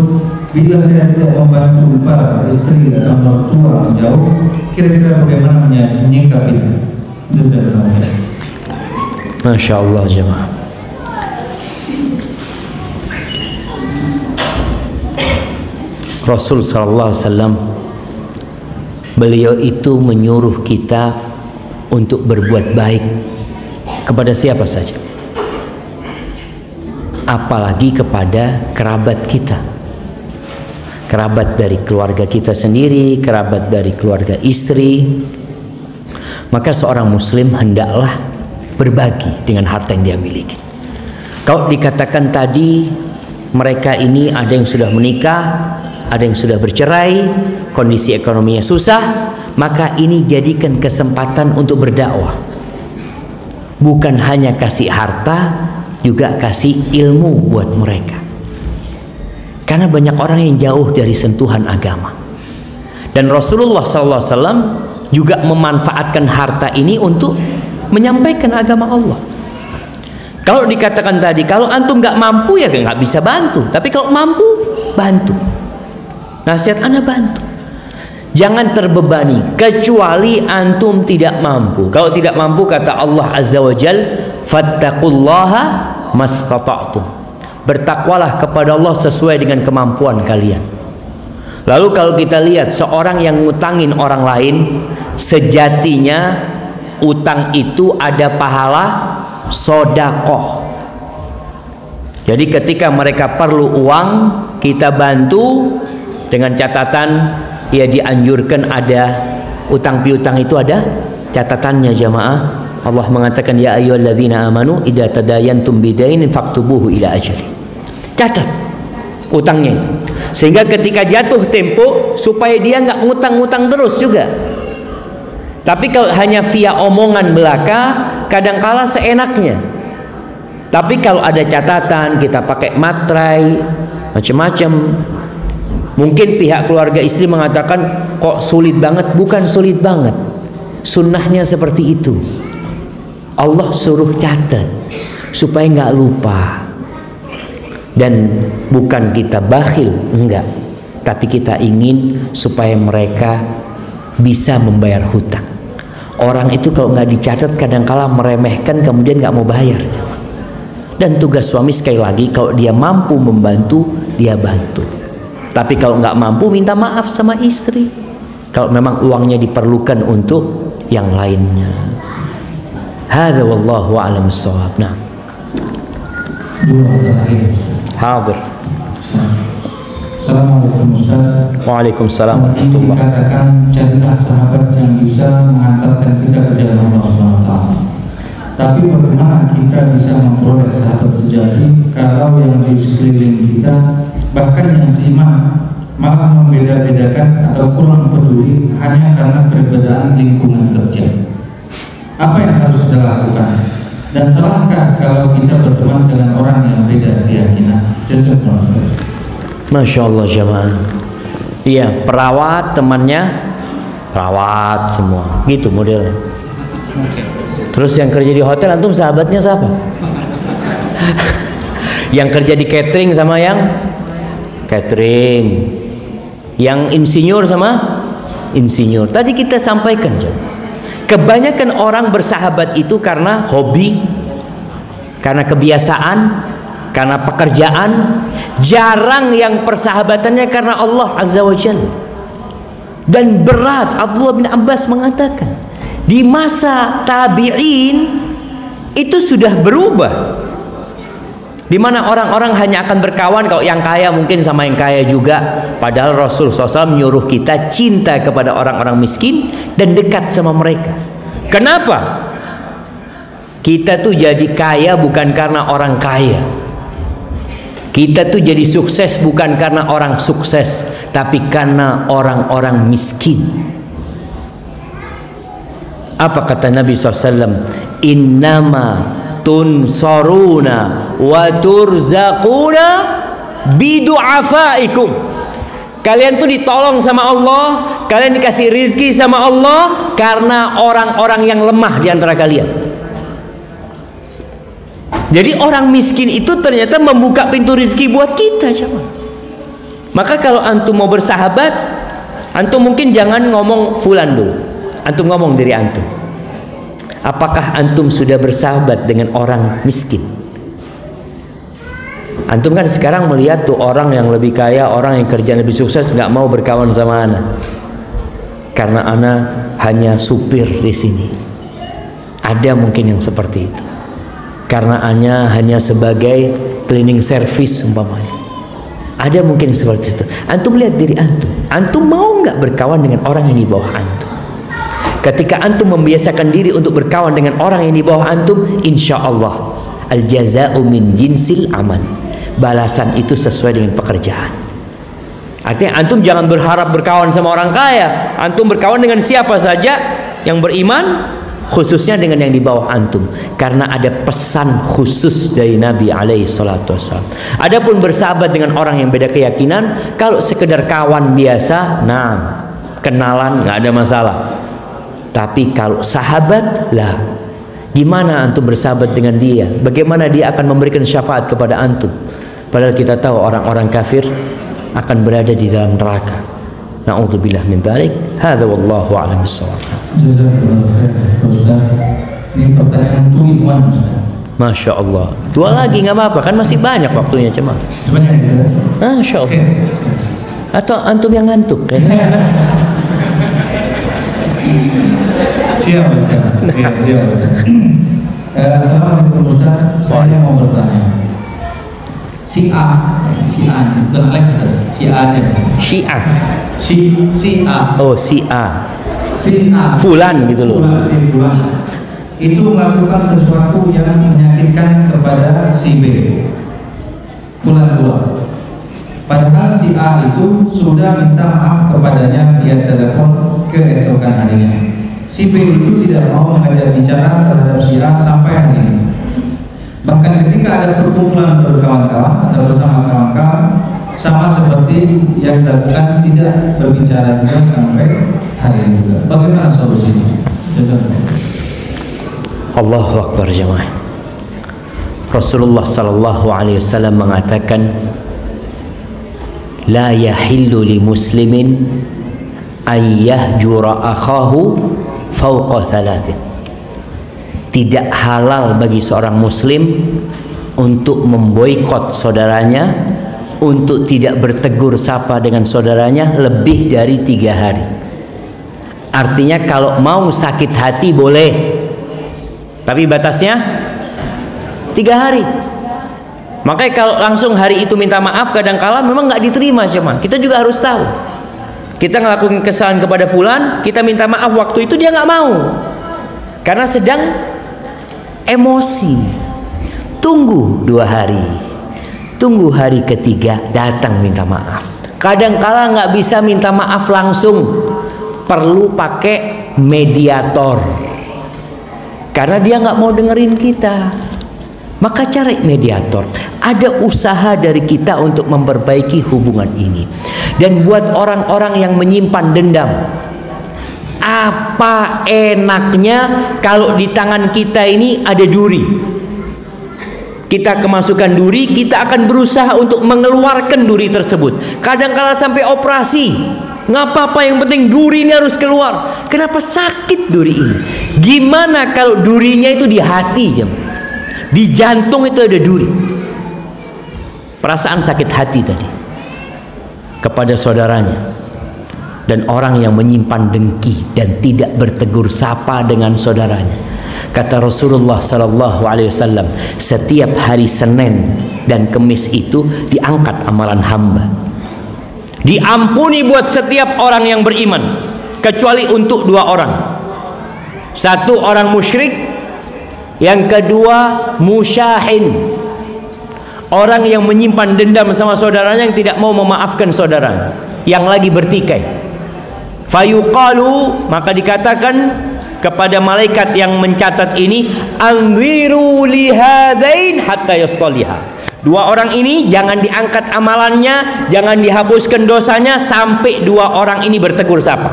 Bila saya tidak membantu ipar, istri atau mertua menjauh, kira-kira bagaimana menyikapinya? Masya Allah jemaah. Rasul sallallahu alaihi wasallam, beliau itu menyuruh kita untuk berbuat baik kepada siapa saja, apalagi kepada kerabat kita, kerabat dari keluarga kita sendiri, kerabat dari keluarga istri. Maka seorang muslim hendaklah berbagi dengan harta yang dia miliki. Kalau dikatakan tadi mereka ini ada yang sudah menikah, ada yang sudah bercerai, kondisi ekonominya susah, maka ini jadikan kesempatan untuk berdakwah. Bukan hanya kasih harta, juga kasih ilmu buat mereka. Karena banyak orang yang jauh dari sentuhan agama. Dan Rasulullah SAW juga memanfaatkan harta ini untuk menyampaikan agama Allah. Kalau dikatakan tadi, kalau antum nggak mampu ya nggak bisa bantu. Tapi kalau mampu, bantu. Nasihat ana bantu. Jangan terbebani kecuali antum tidak mampu. Kalau tidak mampu, kata Allah Azza wa Jal, fattaqullaha mastata'tum. Bertakwalah kepada Allah sesuai dengan kemampuan kalian. Lalu kalau kita lihat seorang yang ngutangin orang lain, sejatinya utang itu ada pahala sodakoh. Jadi ketika mereka perlu uang, kita bantu dengan catatan, ya dianjurkan ada utang piutang itu ada catatannya jamaah. Allah mengatakan ya ayyuhalladzina amanu idza tadayantum bidainin faktubuhu ila ajali. Catat utangnya itu, sehingga ketika jatuh tempo supaya dia nggak ngutang-ngutang terus juga. Tapi kalau hanya via omongan belaka, kadangkala seenaknya. Tapi kalau ada catatan, kita pakai materai macam-macam. Mungkin pihak keluarga istri mengatakan kok sulit banget. Bukan sulit banget, sunnahnya seperti itu. Allah suruh catat supaya nggak lupa. Dan bukan kita bakhil, enggak, tapi kita ingin supaya mereka bisa membayar hutang. Orang itu kalau nggak dicatat kadangkala meremehkan, kemudian nggak mau bayar. Dan tugas suami sekali lagi, kalau dia mampu membantu, dia bantu. Tapi kalau nggak mampu, minta maaf sama istri. Kalau memang uangnya diperlukan untuk yang lainnya. Hadza wallahu a'lam bissawab. Nah. Hadir. Assalamualaikum Ustaz. Waalaikumsalam warahmatullahi wabarakatuh. Dikatakan carilah sahabat yang bisa mengantarkan kita ke jalan Allah SWT. Tapi bagaimana kita bisa memperoleh sahabat sejati kalau yang di sekeliling kita, bahkan yang seiman, malah membeda-bedakan atau kurang peduli hanya karena perbedaan lingkungan kerja? Apa yang harus kita lakukan? Dan salahkah kalau kita berteman dengan orang yang beda keyakinan? Jazakumullah. Masya Allah jemaah. Iya, perawat temannya perawat semua, gitu modelnya. Terus yang kerja di hotel antum sahabatnya siapa? Yang kerja di catering sama yang catering, yang insinyur sama insinyur. Tadi kita sampaikan, kebanyakan orang bersahabat itu karena hobi, karena kebiasaan, karena pekerjaan. Jarang yang persahabatannya karena Allah Azza wa Jalla. Dan berat. Abdullah bin Abbas mengatakan, di masa tabi'in itu sudah berubah, di mana orang-orang hanya akan berkawan kalau yang kaya mungkin sama yang kaya juga. Padahal Rasul SAW menyuruh kita cinta kepada orang-orang miskin dan dekat sama mereka. Kenapa? Kita tuh jadi kaya bukan karena orang kaya. Kita tuh jadi sukses bukan karena orang sukses, tapi karena orang-orang miskin. Apa kata Nabi SAW? Innama tunsaruna wa turzaquna bidu'afaikum. Kalian tuh ditolong sama Allah, kalian dikasih rizki sama Allah karena orang-orang yang lemah di antara kalian. Jadi orang miskin itu ternyata membuka pintu rizki buat kita, coba. Maka kalau antum mau bersahabat, antum mungkin jangan ngomong fulan dulu. Antum ngomong diri antum. Apakah antum sudah bersahabat dengan orang miskin? Antum kan sekarang melihat tuh orang yang lebih kaya, orang yang kerjaan lebih sukses nggak mau berkawan sama ana. Karena ana hanya supir di sini. Ada mungkin yang seperti itu. Karena hanya sebagai cleaning service umpamanya. Ada mungkin seperti itu. Antum lihat diri antum. Antum mau nggak berkawan dengan orang yang di bawah antum? Ketika antum membiasakan diri untuk berkawan dengan orang yang di bawah antum, insya Allah al jaza'u min jinsil amal. Balasan itu sesuai dengan pekerjaan. Artinya antum jangan berharap berkawan sama orang kaya. Antum berkawan dengan siapa saja yang beriman, khususnya dengan yang di bawah antum, karena ada pesan khusus dari Nabi alaihi salatu wassalam. Adapun bersahabat dengan orang yang beda keyakinan, kalau sekedar kawan biasa, nah kenalan nggak ada masalah. Tapi kalau sahabat lah, gimana antum bersahabat dengan dia? Bagaimana dia akan memberikan syafaat kepada antum? Padahal kita tahu orang-orang kafir akan berada di dalam neraka. Na'udzubillah min dzalik. Hadza wallahu a'lam bissawab. Ini pertanyaan tujuan, Ustaz. Masya Allah. Dua lagi nggak apa-apa, kan masih banyak waktunya cuma. Sebanyak itu. Masya Allah. Atau antum yang ngantuk kan? Siap, Ustaz. Ya, siap, Ustaz. Assalamualaikum, Ustaz. Saya mau bertanya. Si A, bukan Alex, si A aja. Syiah. Si A. Oh, si A. Si A. Fulan gitu loh. Fulan. Itu melakukan sesuatu yang menyakitkan kepada si B. Fulan 2. Padahal si A itu sudah minta maaf kepadanya via telepon keesokan harinya. Si B itu tidak mau mengajak bicara terhadap si A sampai hari ini. Bahkan ketika ada perkumpulan berkawan-kawan atau bersama kawan-kawan, sama seperti yang dilakukan, tidak berbicara juga sampai hari ini juga. Bagaimana solusinya? Allahu Akbar jemaah. Rasulullah sallallahu alaihi wasallam mengatakan, la yahillu li muslimin ay yahjura akhahu fawqa thalathin. Tidak halal bagi seorang muslim untuk memboikot saudaranya, untuk tidak bertegur sapa dengan saudaranya lebih dari 3 hari. Artinya kalau mau sakit hati boleh, tapi batasnya 3 hari. Makanya kalau langsung hari itu minta maaf, kadang-kala memang nggak diterima cuma. Kita juga harus tahu. Kita ngelakuin kesalahan kepada fulan, kita minta maaf waktu itu dia nggak mau, karena sedang emosi. Tunggu 2 hari, tunggu hari ketiga datang minta maaf. Kadang-kala nggak bisa minta maaf langsung, perlu pakai mediator, karena dia nggak mau dengerin kita. Maka cari mediator. Ada usaha dari kita untuk memperbaiki hubungan ini. Dan buat orang-orang yang menyimpan dendam, apa enaknya kalau di tangan kita ini ada duri? Kita kemasukan duri, kita akan berusaha untuk mengeluarkan duri tersebut. Kadang-kala sampai operasi, nggak apa-apa, yang penting duri ini harus keluar. Kenapa sakit duri ini? Gimana kalau durinya itu di hati, di jantung itu ada duri? Perasaan sakit hati tadi kepada saudaranya. Dan orang yang menyimpan dengki dan tidak bertegur sapa dengan saudaranya. Kata Rasulullah sallallahu alaihi wasallam, setiap hari Senin dan Kemis itu diangkat amalan hamba, diampuni buat setiap orang yang beriman, kecuali untuk 2 orang. Satu orang musyrik, yang kedua musyahin, orang yang menyimpan dendam sama saudaranya, yang tidak mau memaafkan saudaranya yang lagi bertikai. Fayuqalu, maka dikatakan kepada malaikat yang mencatat ini, anziru lihadain hatta yastaliha. 2 orang ini jangan diangkat amalannya, jangan dihapuskan dosanya sampai 2 orang ini bertegur sapa.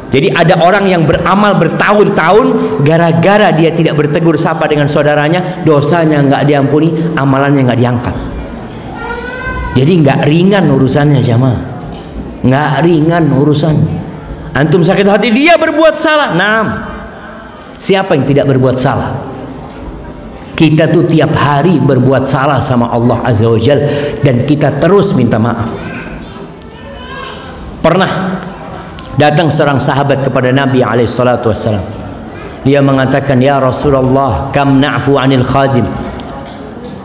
Jadi ada orang yang beramal bertahun-tahun, gara-gara dia tidak bertegur sapa dengan saudaranya, dosanya nggak diampuni, amalannya nggak diangkat. Jadi nggak ringan urusannya jamaah, nggak ringan urusannya. Antum sakit hati, dia berbuat salah. Nah, siapa yang tidak berbuat salah? Kita tuh tiap hari berbuat salah sama Allah Azza wa Jalla, dan kita terus minta maaf. Pernah datang seorang sahabat kepada Nabi alaihissalatu wassalam. Dia mengatakan, ya Rasulullah, kam na'fu anil khadim.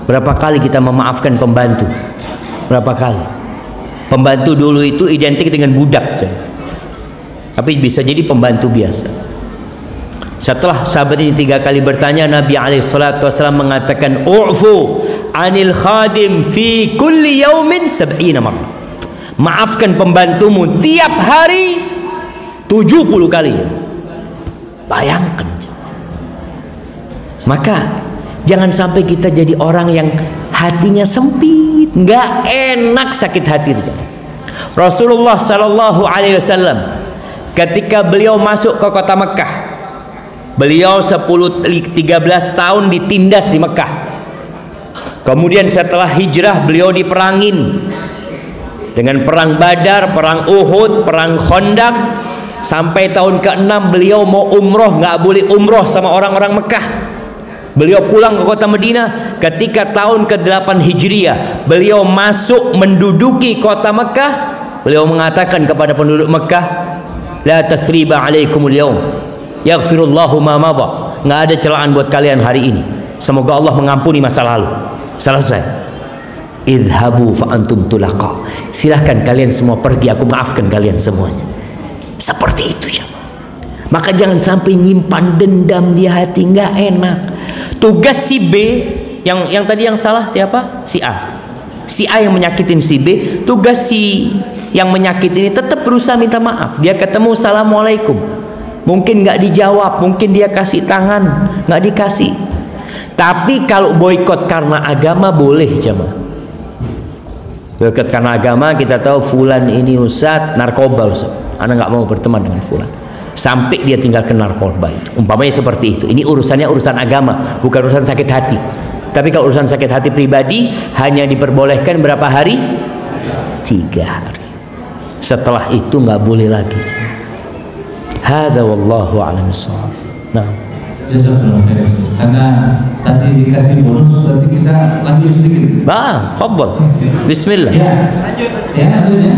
Berapa kali kita memaafkan pembantu? Berapa kali? Pembantu dulu itu identik dengan budak, tapi bisa jadi pembantu biasa. Setelah sahabat ini 3 kali bertanya, Nabi alaihissalatu wassalam mengatakan, u'fu anil khadim fi kulli yaumin 70 marrah. Maafkan pembantumu tiap hari 70 kali. Bayangkan. Maka jangan sampai kita jadi orang yang hatinya sempit, nggak enak, sakit hati. Rasulullah Sallallahu Alaihi Wasallam ketika beliau masuk ke kota Mekah, beliau 13 tahun ditindas di Mekah. Kemudian setelah hijrah beliau diperangin dengan perang Badar, perang Uhud, perang Khandaq. Sampai tahun ke-6 beliau mau umroh, nggak boleh umroh sama orang-orang Mekah. Beliau pulang ke kota Madinah. Ketika tahun ke-8 Hijriah beliau masuk menduduki kota Mekah, beliau mengatakan kepada penduduk Mekah, la tathriba alaikumul yaum, yaghfirullahu ma madha. Nggak ada celaan buat kalian hari ini, semoga Allah mengampuni masa lalu. Selesai. Idhabu fa antum tulaqa. Silahkan kalian semua pergi, aku maafkan kalian semuanya. Seperti itu ya. Maka jangan sampai nyimpan dendam di hati, nggak enak. Tugas si B, yang tadi yang salah siapa? Si A. Si A yang menyakitin si B. Tugas si yang menyakitin ini tetap berusaha minta maaf. Dia ketemu assalamualaikum, mungkin nggak dijawab, mungkin dia kasih tangan, nggak dikasih. Tapi kalau boikot karena agama boleh, jemaah. Boikot karena agama, kita tahu fulan ini ustaz narkoba, ustaz, ana nggak mau berteman dengan fulan sampai dia tinggalkan narkoba itu, umpamanya seperti itu. Ini urusannya urusan agama, bukan urusan sakit hati. Tapi kalau urusan sakit hati pribadi hanya diperbolehkan berapa hari? 3 hari. Setelah itu nggak boleh lagi. Hadza wallahu a'lam bissawab. Nah, karena tadi dikasih bonus, berarti kita lanjut sedikit. Fadhal. Bismillah. Ya, lanjut ya.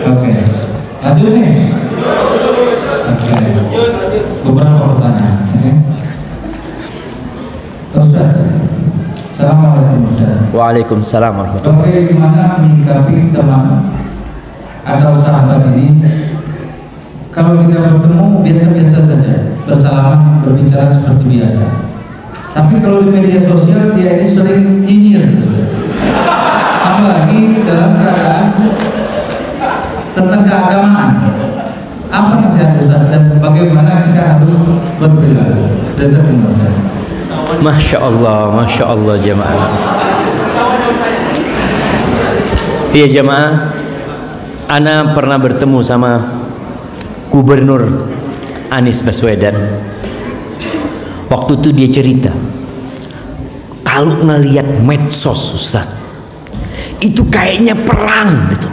Oke. Lanjut nih. Oke. Beberapa pertanyaan. Ustaz. Assalamualaikum Ustaz. Waalaikumsalam warahmatullahi wabarakatuh. Bagaimana menyikapi teman atau sahabat ini kalau kita bertemu biasa-biasa saja, bersalaman, berbicara seperti biasa. Tapi kalau di media sosial dia ini sering nyinyir, apalagi dalam keadaan tentang keagamaan. Apa nasihat Ustaz dan bagaimana kita harus berbeda? Masya Allah jemaah. Iya jemaah, ana pernah bertemu sama Gubernur Anies Baswedan. Waktu itu dia cerita, kalau ngelihat medsos Ustaz, itu kayaknya perang gitu,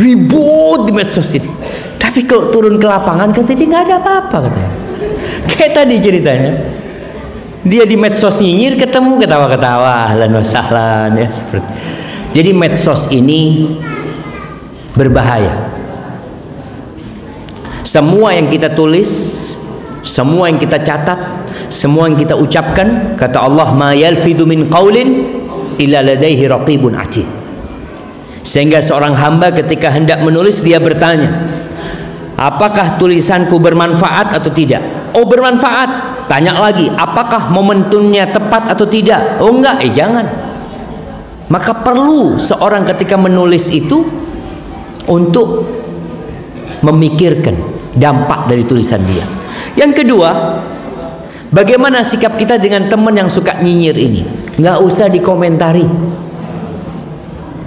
ribut di medsos ini. Tapi kalau turun ke lapangan katanya nggak ada apa-apa katanya. Kayak tadi ceritanya, dia di medsos nyinyir, ketemu ketawa-ketawa, ahlan wa sahlan ya seperti. Jadi medsos ini berbahaya. Semua yang kita tulis, semua yang kita catat, semua yang kita ucapkan, kata Allah, ma yalfidu min qaulin illa ladaihi raqibun atid. Sehingga seorang hamba ketika hendak menulis, dia bertanya, apakah tulisanku bermanfaat atau tidak? Oh bermanfaat. Tanya lagi, apakah momentumnya tepat atau tidak? Oh enggak, jangan. Maka perlu seorang ketika menulis itu untuk memikirkan dampak dari tulisan dia. Yang kedua, bagaimana sikap kita dengan teman yang suka nyinyir ini? Nggak usah dikomentari,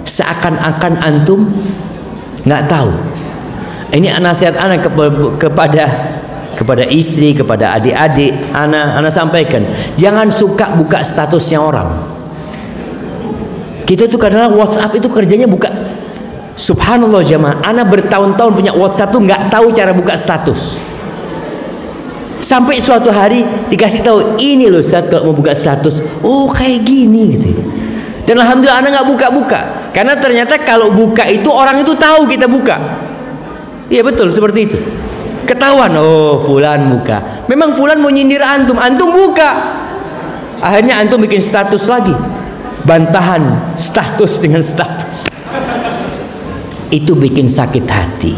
seakan-akan antum nggak tahu. Ini nasihat anak kepada istri, kepada adik-adik, anak sampaikan, jangan suka buka statusnya orang. Kita itu kadang WhatsApp itu kerjanya buka. Subhanallah jemaah, anak bertahun-tahun punya WhatsApp tuh nggak tahu cara buka status. Sampai suatu hari dikasih tahu, ini loh saat kalau mau buka status, oh kayak gini gitu. Dan alhamdulillah anak nggak buka-buka, karena ternyata kalau buka itu orang itu tahu kita buka. Iya betul seperti itu. Ketahuan, oh fulan buka. Memang fulan mau nyindir antum, antum buka. Akhirnya antum bikin status lagi, bantahan status dengan status. Itu bikin sakit hati.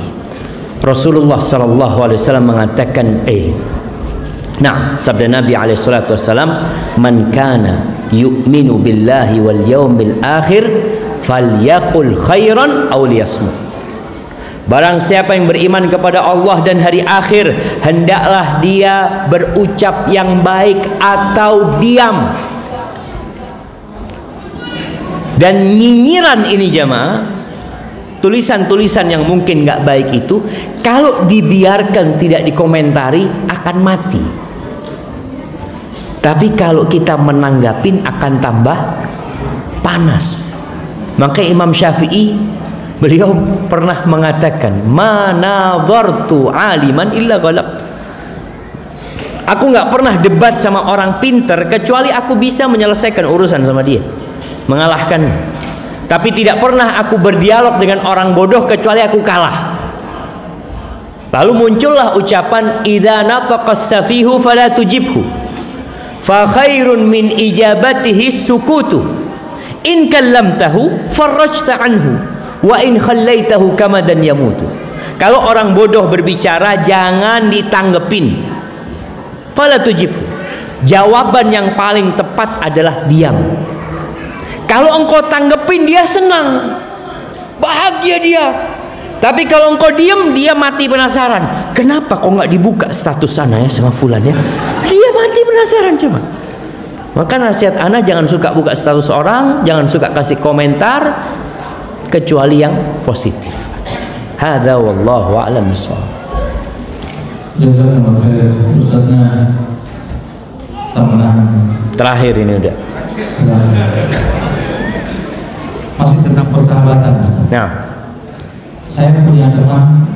Rasulullah sallallahu alaihi wasallam mengatakan, nah, sabda Nabi alaihi salatu wasallam, man kana yu'minu billahi wal yaumil akhir falyaqul khairan aw liyasmut. Barang siapa yang beriman kepada Allah dan hari akhir, hendaklah dia berucap yang baik atau diam. Dan nyinyiran ini jamaah, tulisan-tulisan yang mungkin nggak baik itu, kalau dibiarkan tidak dikomentari akan mati. Tapi kalau kita menanggapin akan tambah panas. Maka Imam Syafi'i, beliau pernah mengatakan, "Ma nadhartu aliman illa ghalab." Aku nggak pernah debat sama orang pinter kecuali aku bisa menyelesaikan urusan sama dia, mengalahkan. Tapi tidak pernah aku berdialog dengan orang bodoh kecuali aku kalah. Lalu muncullah ucapan, "Idza nataqas safihu fala tujibhu, fa khairun min ijabatihi sukutu. In kallamtahu farajta anhu, wa in khallaitahu kamadan yamutu." Kalau orang bodoh berbicara jangan ditanggepin. Fala tujibhu. Jawaban yang paling tepat adalah diam. Kalau engkau tanggepin dia senang, bahagia dia. Tapi kalau engkau diam, dia mati penasaran. Kenapa kok nggak dibuka status sana ya sama fulan ya? Dia mati penasaran coba. Maka nasihat ana, jangan suka buka status orang, jangan suka kasih komentar kecuali yang positif. Hadza wallahu a'lam bishawab. Jazakallahu khair. Ustaznya tambahan Terakhir ini udah. Masih tentang persahabatan. Nah, saya punya teman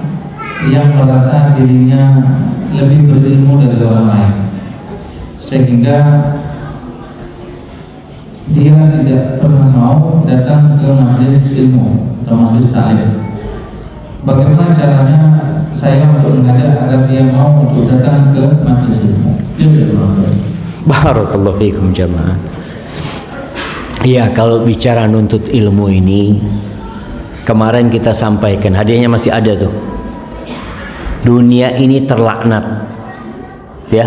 yang merasa dirinya lebih berilmu dari orang lain, sehingga dia tidak pernah mau datang ke majelis ilmu atau majelis ta'lim. Bagaimana caranya saya untuk mengajak agar dia mau untuk datang ke majelis ilmu? barakallahu fiikum jamaah. Ya, kalau bicara nuntut ilmu ini, kemarin kita sampaikan hadiahnya masih ada tuh. Dunia ini terlaknat, ya,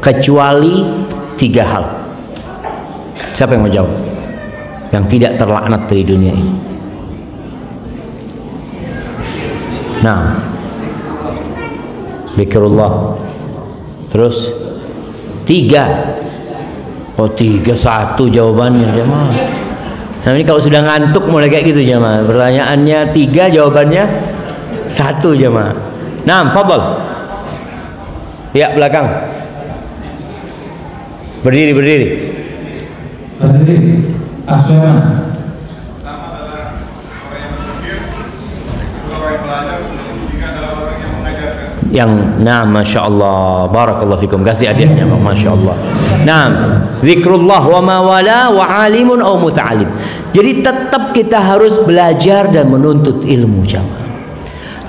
kecuali 3 hal. Siapa yang mau jawab? Yang tidak terlaknat dari dunia ini. Nah, zikrullah. Terus 3. Oh 3, 1 jawabannya jemaah. Nah ini kalau sudah ngantuk mulai kayak gitu jemaah. Pertanyaannya 3, jawabannya 1 jemaah. Nah, fadhal. Ya, belakang. Berdiri. Berdiri. Asweman. Yang, nah, masya Allah, barakallahu fikum, kasih hadiahnya, masya Allah. Nah, zikrullah wa mawala wa alimun au muta'alim. Jadi tetap kita harus belajar dan menuntut ilmu jamaah.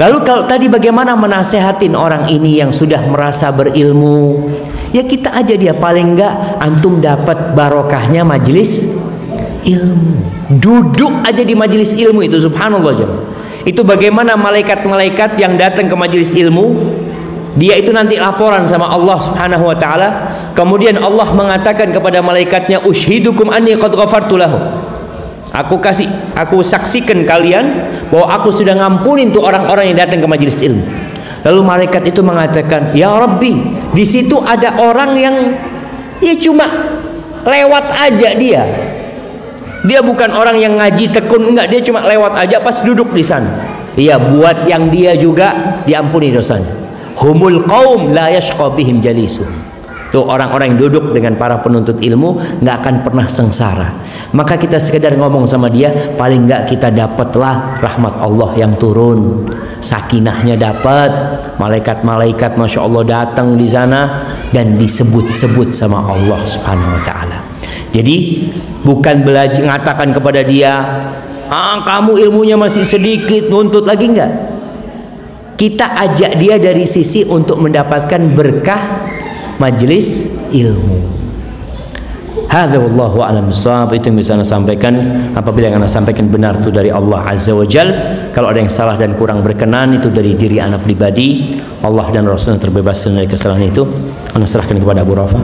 Lalu kalau tadi bagaimana menasehatin orang ini yang sudah merasa berilmu? Ya kita aja dia, paling enggak antum dapat barokahnya majelis ilmu. Duduk aja di majelis ilmu itu, subhanallah jamaah. Itu bagaimana malaikat-malaikat yang datang ke majelis ilmu, dia itu nanti laporan sama Allah Subhanahu wa taala. Kemudian Allah mengatakan kepada malaikatnya, "Ushidukum anni qad ghafartu lahu." Aku saksikan kalian bahwa aku sudah ngampunin tuh orang-orang yang datang ke majelis ilmu. Lalu malaikat itu mengatakan, "Ya Rabbi, di situ ada orang yang ya cuma lewat aja dia. Dia bukan orang yang ngaji tekun, enggak, dia cuma lewat aja pas duduk di sana." Iya, buat yang dia juga diampuni dosanya. Humul qaum la yashqa bihim jalisu. Tuh orang-orang yang duduk dengan para penuntut ilmu nggak akan pernah sengsara. Maka kita sekedar ngomong sama dia, paling nggak kita dapatlah rahmat Allah yang turun, sakinahnya dapat, malaikat-malaikat masya Allah datang di sana dan disebut-sebut sama Allah Subhanahu wa taala. Jadi bukan belajar mengatakan kepada dia, kamu ilmunya masih sedikit, nuntut lagi, enggak. Kita ajak dia dari sisi untuk mendapatkan berkah majelis ilmu. Hadza wallahu a'lam bishawab. Itu yang bisa saya sampaikan. Apabila yang saya sampaikan benar itu dari Allah Azza wa Jal, kalau ada yang salah dan kurang berkenan itu dari diri anak pribadi. Allah dan Rasulnya terbebas dari kesalahan itu. Ana serahkan kepada Abu Rafa.